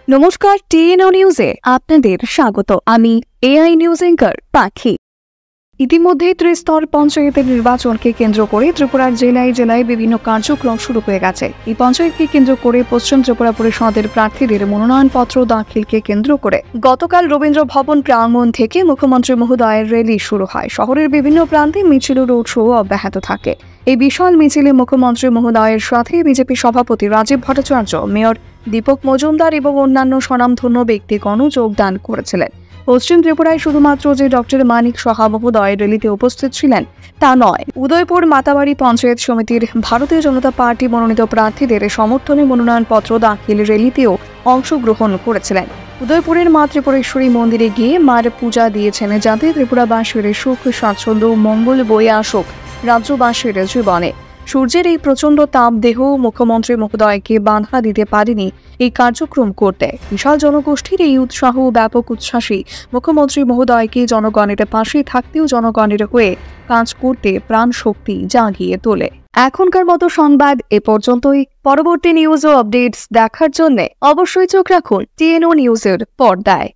নমস্কার, টিএনও নিউজে আপনাদের স্বাগত। আমি এআই নিউজ অ্যাঙ্কার পাখি। ইতিমধ্যে ত্রিস্তর পঞ্চায়েতের নির্বাচনকে কেন্দ্র করে ত্রিপুরার জেলায় জেলায় বিভিন্ন কার্যক্রম শুরু হয়ে গেছে। এই পঞ্চায়েতকে কেন্দ্র করে পশ্চিম ত্রিপুরা পরিষদের প্রার্থীদের মনোনয়নপত্র দাখিলকে কেন্দ্র করে গতকাল রবীন্দ্র ভবন প্রাঙ্গণ থেকে মুখ্যমন্ত্রী মহোদয়ের র্যালি শুরু হয়। শহরের বিভিন্ন প্রান্তে মিছিল ও রোড শো অব্যাহত থাকে। এই বিশাল মিছিলে মুখ্যমন্ত্রী মহোদয়ের সাথে বিজেপি সভাপতি রাজীব ভট্টাচার্য, মেয়র দীপক মজুমদার এবং অন্যান্য স্বনামধন্য ব্যক্তিগণ যোগদান করেছিলেন। পশ্চিম ত্রিপুরায় শুধুমাত্র যে ডক্টর মানিক সাহা মহোদয় র্যালিতে উপস্থিত ছিলেন তা নয়, উদয়পুর মাতাবাড়ি পঞ্চায়েত সমিতির ভারতীয় জনতা পার্টি মনোনীত প্রার্থীদের সমর্থনে মনোনয়নপত্র দাখিল র্যালিতেও অংশগ্রহণ করেছিলেন। উদয়পুরের মা ত্রিপুরেশ্বরী মন্দিরে গিয়ে মার পূজা দিয়েছেন, যাতে ত্রিপুরাবাসীর সুখ স্বাচ্ছন্দ্য মঙ্গল বয়ে আসুক রাজ্যবাসীর জীবনে। সূর্যের এই প্রচন্ড তাপ দেহ মুখ্যমন্ত্রী মহোদয়কে বাধা দিতে পারেনি এই কার্যক্রম করতে। বিশাল জনগোষ্ঠীর এই উৎসাহ ব্যাপক উচ্ছ্বাসী মুখ্যমন্ত্রী মহোদয়কে জনগণের পাশে থাকতেও জনগণের হয়ে কাজ করতে প্রাণ শক্তি জাগিয়ে তোলে। এখনকার মতো সংবাদ এ পর্যন্তই। পরবর্তী নিউজ ও আপডেটস দেখার জন্য অবশ্যই চোখ রাখুন টিএনও নিউজের পর্দায়।